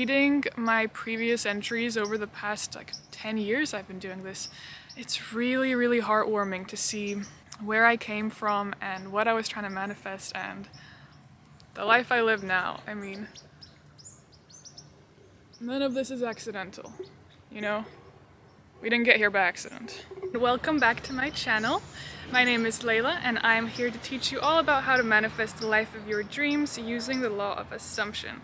Reading my previous entries over the past 10 years I've been doing this, it's really heartwarming to see where I came from and what I was trying to manifest and the life I live now. I mean, none of this is accidental, you know? We didn't get here by accident. Welcome back to my channel. My name is Leila and I'm here to teach you all about how to manifest the life of your dreams using the law of assumption.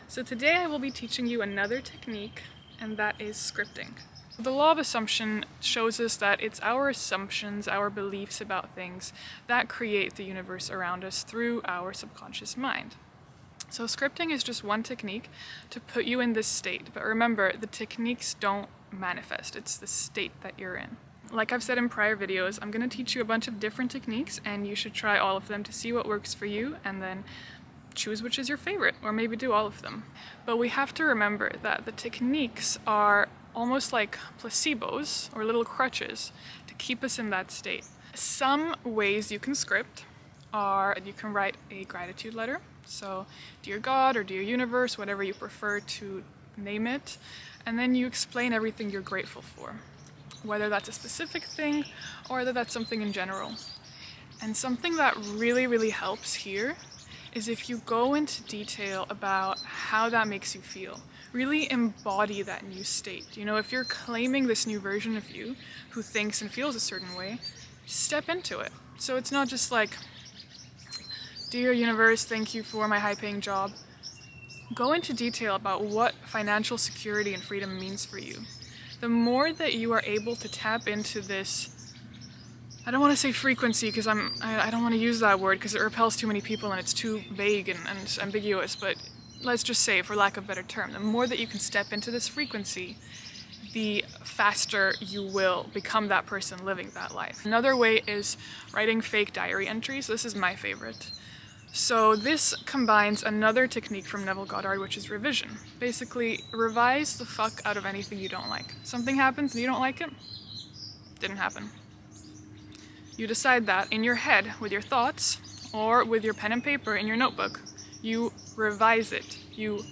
So today I will be teaching you another technique, and that is scripting. The law of assumption shows us that it's our assumptions, our beliefs about things that create the universe around us through our subconscious mind. So scripting is just one technique to put you in this state, but remember, the techniques don't manifest, it's the state that you're in. Like I've said in prior videos, I'm going to teach you a bunch of different techniques and you should try all of them to see what works for you and then choose which is your favorite, or maybe do all of them. But we have to remember that the techniques are almost like placebos or little crutches to keep us in that state. Some ways you can script are you can write a gratitude letter. So, dear God or dear universe, whatever you prefer to name it, and then you explain everything you're grateful for, whether that's a specific thing or whether that's something in general. And something that really helps here is if you go into detail about how that makes you feel. Really embody that new state. You know, if you're claiming this new version of you who thinks and feels a certain way, step into it. So it's not just like, dear universe, thank you for my high-paying job. Go into detail about what financial security and freedom means for you. The more that you are able to tap into this, I don't want to say frequency because I don't want to use that word because it repels too many people and it's too vague and ambiguous, but let's just say, for lack of a better term, the more that you can step into this frequency, the faster you will become that person living that life. Another way is writing fake diary entries. This is my favorite. So this combines another technique from Neville Goddard, which is revision. Basically, revise the fuck out of anything you don't like. Something happens and you don't like it, didn't happen. You decide that in your head with your thoughts or with your pen and paper in your notebook. You revise it. You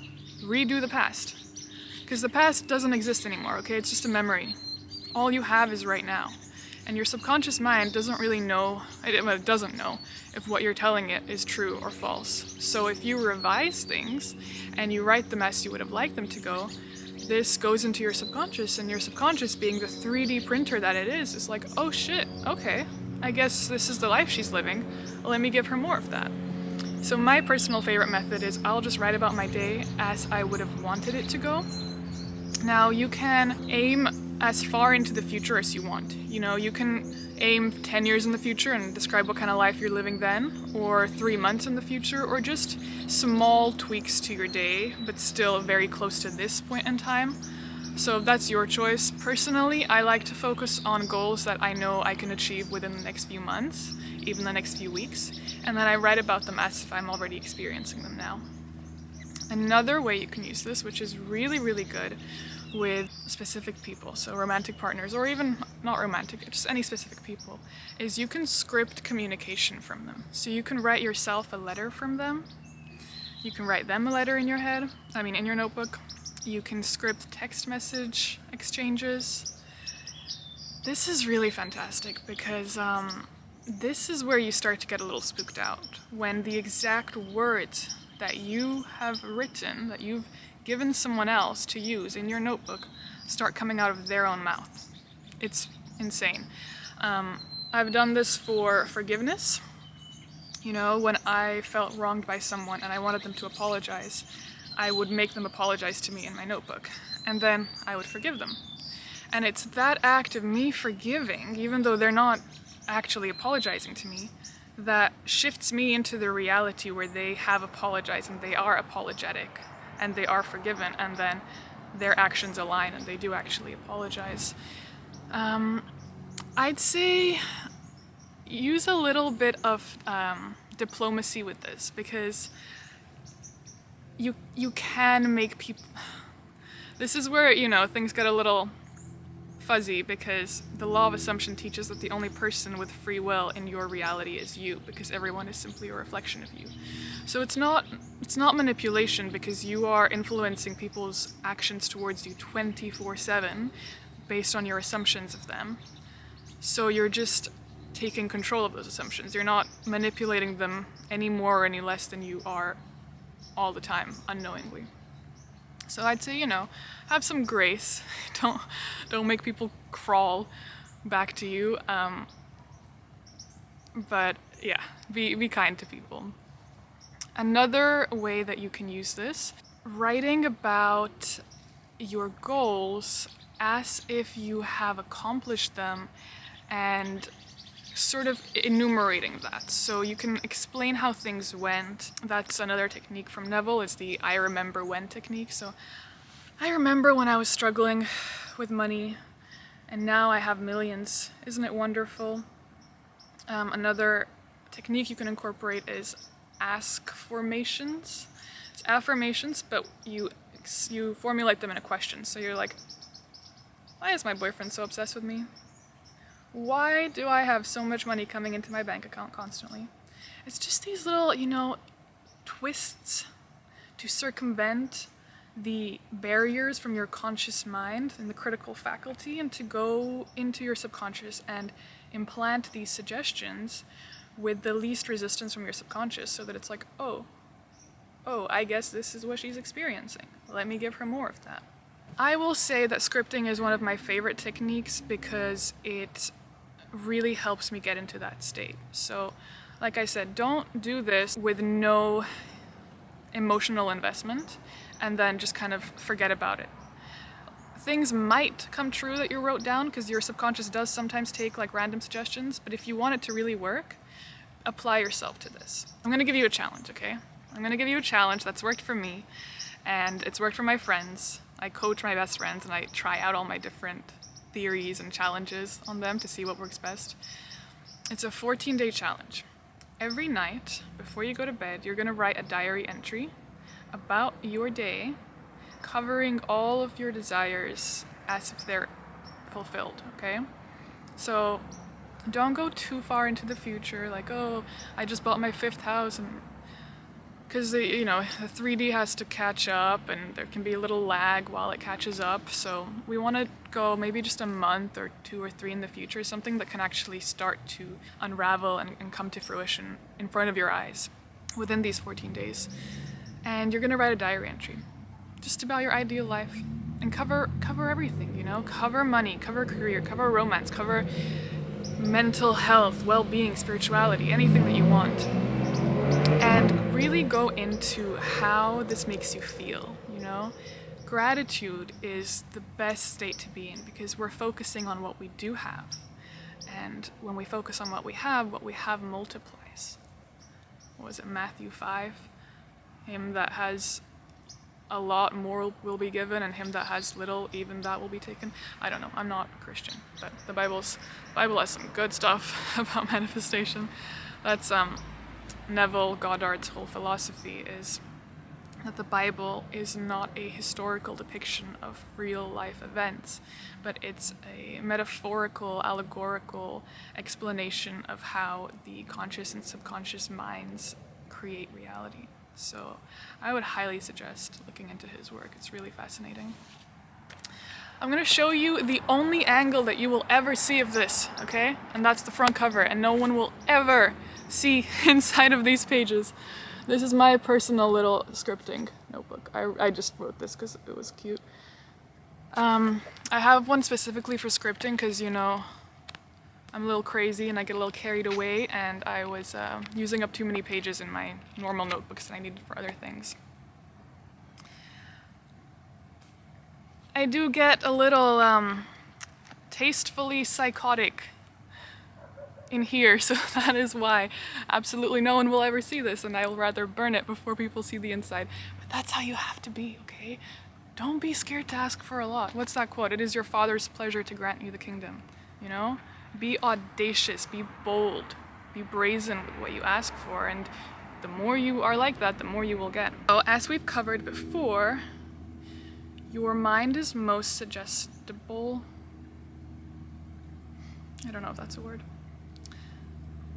redo the past. Because the past doesn't exist anymore, okay? It's just a memory. All you have is right now. And your subconscious mind doesn't really know, it doesn't know if what you're telling it is true or false. So if you revise things and you write them as you would have liked them to go, this goes into your subconscious, and your subconscious, being the 3D printer that it is like, oh shit, okay. I guess this is the life she's living. Let me give her more of that. So my personal favorite method is I'll just write about my day as I would have wanted it to go. Now you can aim as far into the future as you want. You know, you can aim 10 years in the future and describe what kind of life you're living then, or 3 months in the future, or just small tweaks to your day, but still very close to this point in time. So that's your choice. Personally, I like to focus on goals that I know I can achieve within the next few months, even the next few weeks, and then I write about them as if I'm already experiencing them now. Another way you can use this, which is really good with specific people, so romantic partners, or even not romantic, just any specific people, is you can script communication from them. So you can write yourself a letter from them. You can write them a letter in your head, in your notebook. You can script text message exchanges. This is really fantastic because this is where you start to get a little spooked out, when the exact words that you have written, that you've given someone else to use in your notebook, start coming out of their own mouth. It's insane. I've done this for forgiveness. You know, when I felt wronged by someone and I wanted them to apologize, I would make them apologize to me in my notebook, and then I would forgive them. And it's that act of me forgiving, even though they're not actually apologizing to me, that shifts me into the reality where they have apologized and they are apologetic and they are forgiven, and then their actions align and they do actually apologize. I'd say use a little bit of diplomacy with this, because you can make people... This is where, you know, things get a little fuzzy because the law of assumption teaches that the only person with free will in your reality is you, because everyone is simply a reflection of you. So it's not manipulation, because you are influencing people's actions towards you 24/7 based on your assumptions of them. So you're just taking control of those assumptions. You're not manipulating them any more or any less than you are all the time, unknowingly. So I'd say, have some grace. Don't make people crawl back to you. But yeah, be kind to people. Another way that you can use this, writing about your goals as if you have accomplished them and sort of enumerating that. So you can explain how things went. That's another technique from Neville, is the I remember when technique. So I remember when I was struggling with money and now I have millions. Isn't it wonderful? Another technique you can incorporate is ask formations. It's affirmations, but you formulate them in a question. So you're like, why is my boyfriend so obsessed with me? Why do I have so much money coming into my bank account constantly? It's just these little, twists to circumvent the barriers from your conscious mind and the critical faculty, and to go into your subconscious and implant these suggestions with the least resistance from your subconscious, so that it's like, oh, I guess this is what she's experiencing. Let me give her more of that. I will say that scripting is one of my favorite techniques because it really helps me get into that state. So, like I said, don't do this with no emotional investment and then just kind of forget about it. Things might come true that you wrote down, because your subconscious does sometimes take like random suggestions, but if you want it to really work, apply yourself to this. I'm gonna give you a challenge, okay? I'm gonna give you a challenge that's worked for me, and it's worked for my friends. I coach my best friends and I try out all my different theories and challenges on them to see what works best. It's a 14-day challenge. Every night before you go to bed, you're gonna write a diary entry about your day, covering all of your desires as if they're fulfilled, okay? So don't go too far into the future, like, oh, I just bought my 5th house, and because the 3D has to catch up and there can be a little lag while it catches up. So we want to go maybe just a month or 2 or 3 in the future, something that can actually start to unravel and come to fruition in front of your eyes within these 14 days. And you're going to write a diary entry just about your ideal life and cover everything, cover money, cover career, cover romance, cover mental health, well-being, spirituality, anything that you want. And really go into how this makes you feel, Gratitude is the best state to be in, because we're focusing on what we do have. And when we focus on what we have multiplies. What was it, Matthew 5? Him that has a lot more will be given, and him that has little, even that will be taken. I don't know, I'm not Christian, but the Bible has some good stuff about manifestation. That's Neville Goddard's whole philosophy is that the Bible is not a historical depiction of real life events, but it's a metaphorical, allegorical explanation of how the conscious and subconscious minds create reality. So I would highly suggest looking into his work. It's really fascinating. I'm going to show you the only angle that you will ever see of this, okay? And that's the front cover, and no one will ever see inside of these pages. This is my personal little scripting notebook. I just wrote this because it was cute. I have one specifically for scripting because, I'm a little crazy and I get a little carried away, and I was using up too many pages in my normal notebooks that I needed for other things. I do get a little tastefully psychotic in here, so that is why absolutely no one will ever see this, and I will rather burn it before people see the inside. But that's how you have to be, okay? Don't be scared to ask for a lot. What's that quote? It is your Father's pleasure to grant you the kingdom, Be audacious, be bold, be brazen with what you ask for, and the more you are like that, the more you will get. So as we've covered before, your mind is most suggestible I don't know if that's a word.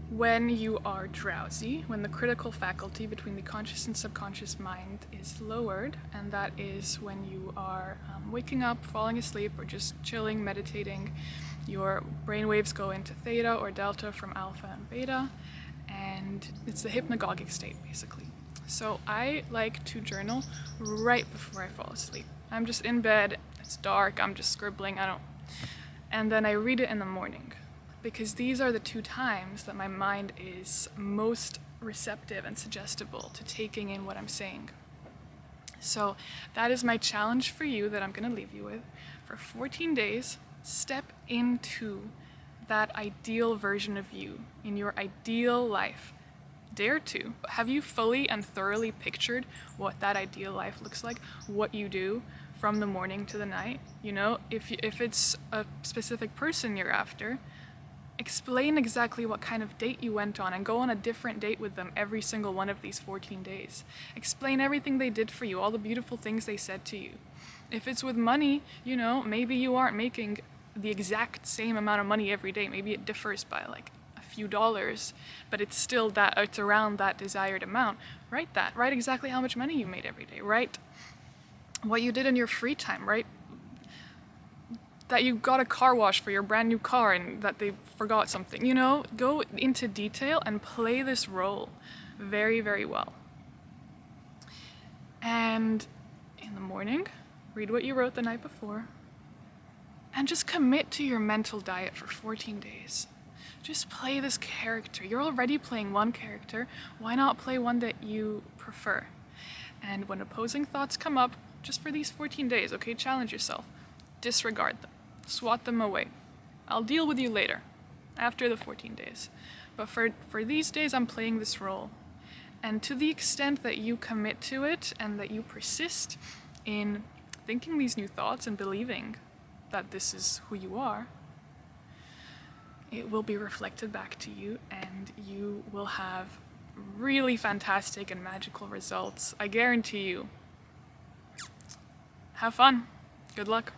When you are drowsy, when the critical faculty between the conscious and subconscious mind is lowered, and that is when you are waking up, falling asleep, or just chilling, meditating, your brain waves go into theta or delta from alpha and beta, and it's the hypnagogic state basically. So I like to journal right before I fall asleep. I'm just in bed, it's dark, I'm just scribbling, and then I read it in the morning. Because these are the two times that my mind is most receptive and suggestible to taking in what I'm saying. So that is my challenge for you that I'm going to leave you with. For 14 days, step into that ideal version of you in your ideal life. Dare to. Have you fully and thoroughly pictured what that ideal life looks like? What you do from the morning to the night? You know, if it's a specific person you're after, explain exactly what kind of date you went on and go on a different date with them every single one of these 14 days. Explain everything they did for you, all the beautiful things they said to you. If it's with money, you know, maybe you aren't making the exact same amount of money every day. Maybe it differs by like a few dollars, but it's around that desired amount. Write that. Write exactly how much money you made every day. Write what you did in your free time. Write that you got a car wash for your brand new car and that they forgot something. You know, go into detail and play this role very, very well. And in the morning, read what you wrote the night before and just commit to your mental diet for 14 days. Just play this character. You're already playing one character. Why not play one that you prefer? And when opposing thoughts come up, just for these 14 days, okay, challenge yourself. Disregard them. Swat them away. I'll deal with you later, after the 14 days. But for these days, I'm playing this role. And to the extent that you commit to it and that you persist in thinking these new thoughts and believing that this is who you are, it will be reflected back to you and you will have really fantastic and magical results. I guarantee you. Have fun. Good luck.